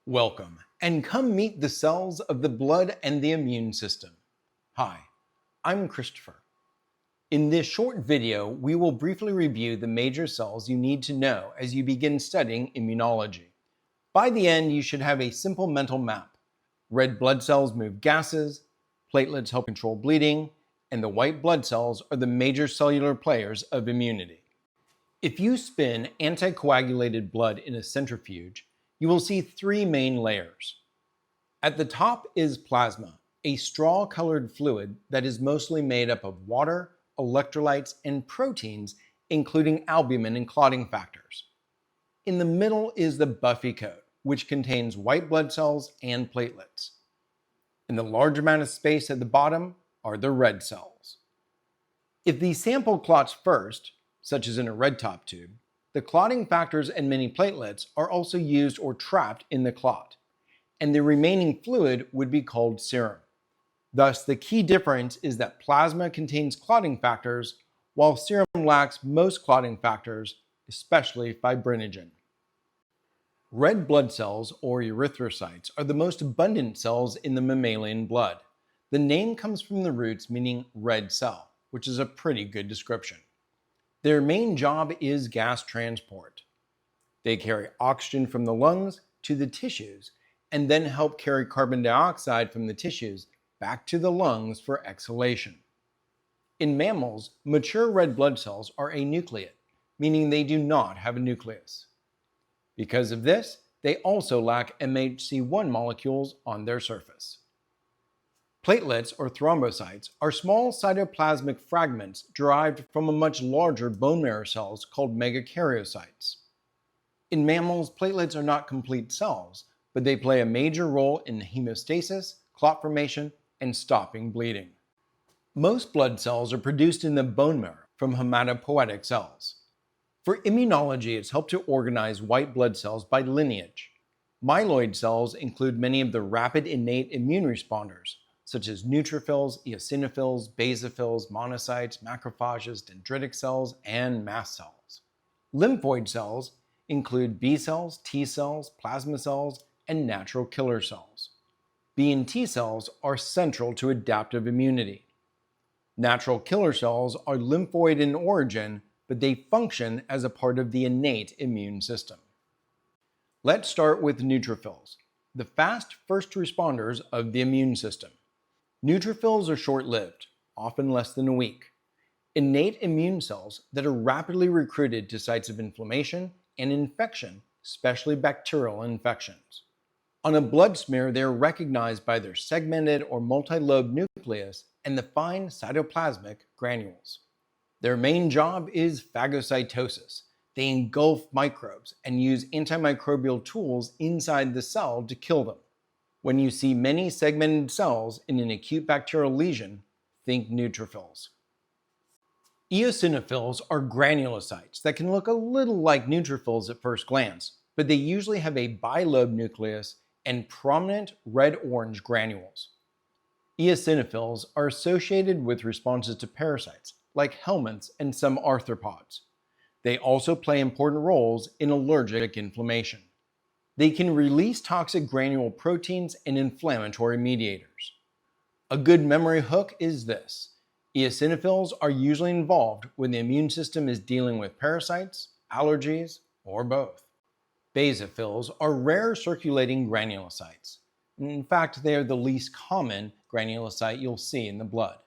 Welcome, and come meet the cells of the blood and the immune system. Hi, I'm Christopher. In this short video, we will briefly review the major cells you need to know as you begin studying immunology. By the end, you should have a simple mental map. Red blood cells move gases, platelets help control bleeding, and the white blood cells are the major cellular players of immunity. If you spin anticoagulated blood in a centrifuge, you will see three main layers. At the top is plasma, a straw-colored fluid that is mostly made up of water, electrolytes, and proteins, including albumin and clotting factors. In the middle is the buffy coat, which contains white blood cells and platelets. In the large amount of space at the bottom are the red cells. If the sample clots first, such as in a red top tube, the clotting factors and many platelets are also used or trapped in the clot, and the remaining fluid would be called serum. Thus, the key difference is that plasma contains clotting factors, while serum lacks most clotting factors, especially fibrinogen. Red blood cells, or erythrocytes, are the most abundant cells in the mammalian blood. The name comes from the roots meaning red cell, which is a pretty good description. Their main job is gas transport. They carry oxygen from the lungs to the tissues and then help carry carbon dioxide from the tissues back to the lungs for exhalation. In mammals, mature red blood cells are anucleate, meaning they do not have a nucleus. Because of this, they also lack MHC1 molecules on their surface. Platelets, or thrombocytes, are small cytoplasmic fragments derived from a much larger bone marrow cells called megakaryocytes. In mammals, platelets are not complete cells, but they play a major role in hemostasis, clot formation, and stopping bleeding. Most blood cells are produced in the bone marrow from hematopoietic cells. For immunology, it's helped to organize white blood cells by lineage. Myeloid cells include many of the rapid innate immune responders, such as neutrophils, eosinophils, basophils, monocytes, macrophages, dendritic cells, and mast cells. Lymphoid cells include B cells, T cells, plasma cells, and natural killer cells. B and T cells are central to adaptive immunity. Natural killer cells are lymphoid in origin, but they function as a part of the innate immune system. Let's start with neutrophils, the fast first responders of the immune system. Neutrophils are short-lived, often less than a week. Innate immune cells that are rapidly recruited to sites of inflammation and infection, especially bacterial infections. On a blood smear, they are recognized by their segmented or multi-lobed nucleus and the fine cytoplasmic granules. Their main job is phagocytosis. They engulf microbes and use antimicrobial tools inside the cell to kill them. When you see many segmented cells in an acute bacterial lesion, think neutrophils. Eosinophils are granulocytes that can look a little like neutrophils at first glance, but they usually have a bilobed nucleus and prominent red-orange granules. Eosinophils are associated with responses to parasites, like helminths and some arthropods. They also play important roles in allergic inflammation. They can release toxic granule proteins and inflammatory mediators. A good memory hook is this: eosinophils are usually involved when the immune system is dealing with parasites, allergies, or both. Basophils are rare circulating granulocytes. In fact, they are the least common granulocyte you'll see in the blood.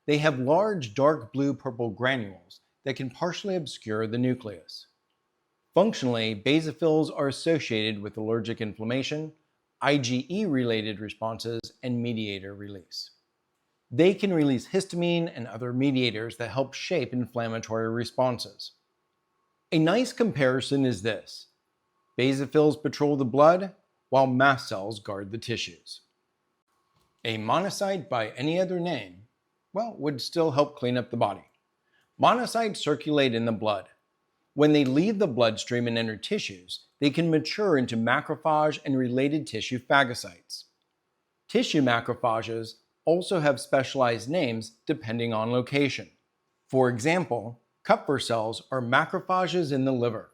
They have large dark blue-purple granules that can partially obscure the nucleus. Functionally, basophils are associated with allergic inflammation, IgE-related responses, and mediator release. They can release histamine and other mediators that help shape inflammatory responses. A nice comparison is this: basophils patrol the blood, while mast cells guard the tissues. A monocyte by any other name, would still help clean up the body. Monocytes circulate in the blood. When they leave the bloodstream and enter tissues, they can mature into macrophage and related tissue phagocytes. Tissue macrophages also have specialized names depending on location. For example, Kupffer cells are macrophages in the liver.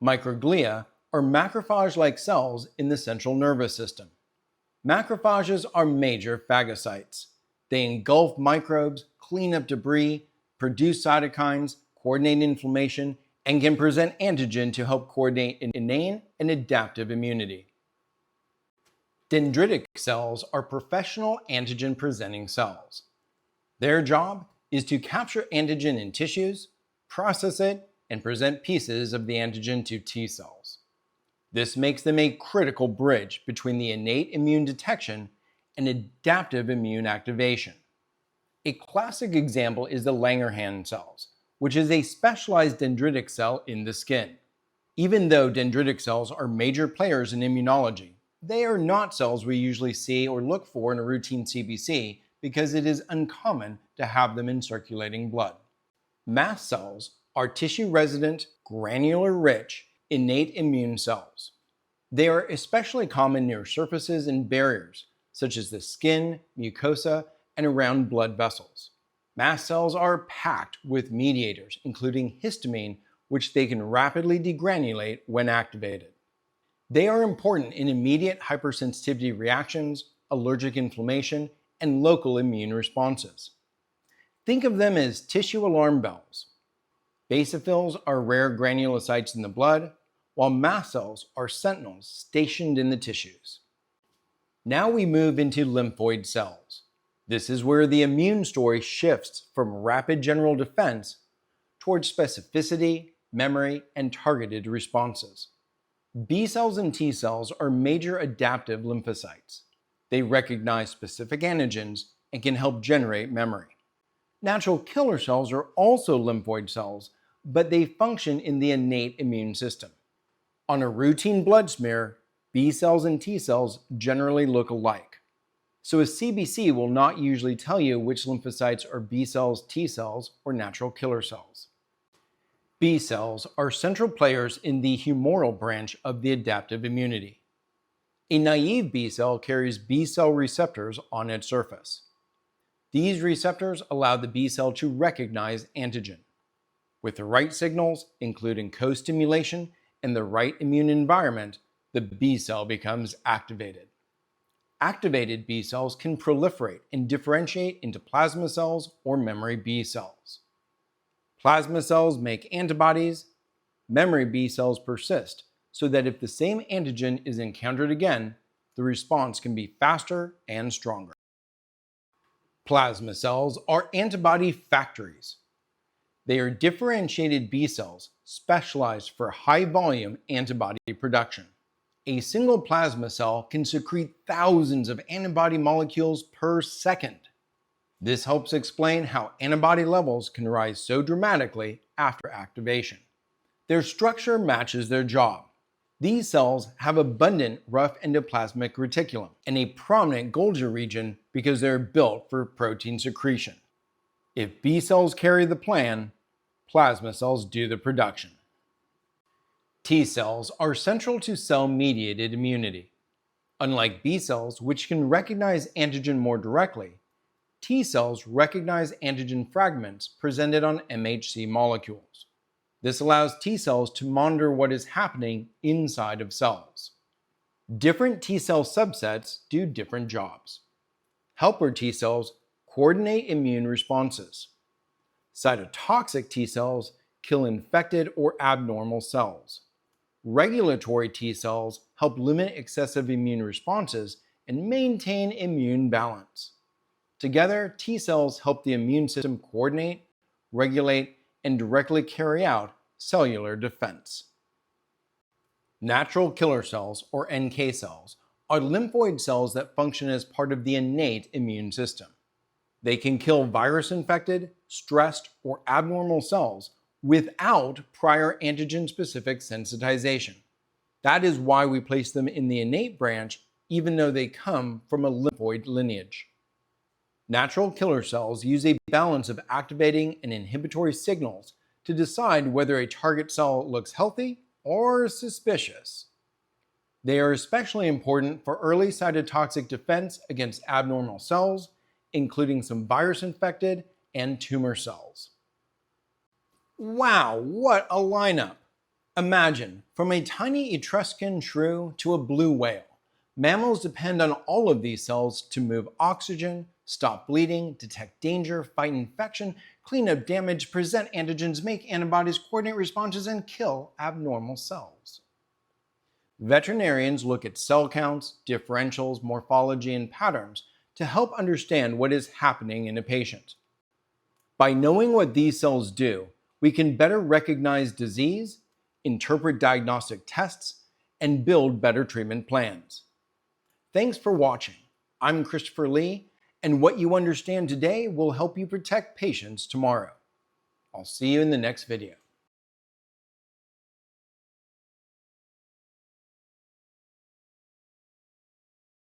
Microglia are macrophage-like cells in the central nervous system. Macrophages are major phagocytes. They engulf microbes, clean up debris, produce cytokines, coordinate inflammation, and can present antigen to help coordinate innate and adaptive immunity. Dendritic cells are professional antigen-presenting cells. Their job is to capture antigen in tissues, process it, and present pieces of the antigen to T cells. This makes them a critical bridge between the innate immune detection and adaptive immune activation. A classic example is the Langerhans cells, which is a specialized dendritic cell in the skin. Even though dendritic cells are major players in immunology, they are not cells we usually see or look for in a routine CBC because it is uncommon to have them in circulating blood. Mast cells are tissue-resident, granular-rich, innate immune cells. They are especially common near surfaces and barriers, such as the skin, mucosa, and around blood vessels. Mast cells are packed with mediators, including histamine, which they can rapidly degranulate when activated. They are important in immediate hypersensitivity reactions, allergic inflammation, and local immune responses. Think of them as tissue alarm bells. Basophils are rare granulocytes in the blood, while mast cells are sentinels stationed in the tissues. Now we move into lymphoid cells. This is where the immune story shifts from rapid general defense towards specificity, memory, and targeted responses. B cells and T cells are major adaptive lymphocytes. They recognize specific antigens and can help generate memory. Natural killer cells are also lymphoid cells, but they function in the innate immune system. On a routine blood smear, B cells and T cells generally look alike. So a CBC will not usually tell you which lymphocytes are B cells, T cells, or natural killer cells. B cells are central players in the humoral branch of the adaptive immunity. A naive B cell carries B cell receptors on its surface. These receptors allow the B cell to recognize antigen. With the right signals, including co-stimulation and the right immune environment, the B cell becomes activated. Activated B cells can proliferate and differentiate into plasma cells or memory B cells. Plasma cells make antibodies. Memory B cells persist so that if the same antigen is encountered again, the response can be faster and stronger. Plasma cells are antibody factories. They are differentiated B cells specialized for high-volume antibody production. A single plasma cell can secrete thousands of antibody molecules per second. This helps explain how antibody levels can rise so dramatically after activation. Their structure matches their job. These cells have abundant rough endoplasmic reticulum and a prominent Golgi region because they're built for protein secretion. If B cells carry the plan, plasma cells do the production. T cells are central to cell-mediated immunity. Unlike B cells, which can recognize antigen more directly, T cells recognize antigen fragments presented on MHC molecules. This allows T cells to monitor what is happening inside of cells. Different T cell subsets do different jobs. Helper T cells coordinate immune responses. Cytotoxic T cells kill infected or abnormal cells. Regulatory T cells help limit excessive immune responses and maintain immune balance. Together, T cells help the immune system coordinate, regulate, and directly carry out cellular defense. Natural killer cells, or NK cells, are lymphoid cells that function as part of the innate immune system. They can kill virus-infected, stressed, or abnormal cells without prior antigen-specific sensitization. That is why we place them in the innate branch, even though they come from a lymphoid lineage. Natural killer cells use a balance of activating and inhibitory signals to decide whether a target cell looks healthy or suspicious. They are especially important for early cytotoxic defense against abnormal cells, including some virus-infected and tumor cells. Wow, what a lineup! Imagine, from a tiny Etruscan shrew to a blue whale, mammals depend on all of these cells to move oxygen, stop bleeding, detect danger, fight infection, clean up damage, present antigens, make antibodies, coordinate responses, and kill abnormal cells. Veterinarians look at cell counts, differentials, morphology, and patterns to help understand what is happening in a patient. By knowing what these cells do, we can better recognize disease, interpret diagnostic tests, and build better treatment plans. Thanks for watching. I'm Christopher Lee, and what you understand today will help you protect patients tomorrow. I'll see you in the next video.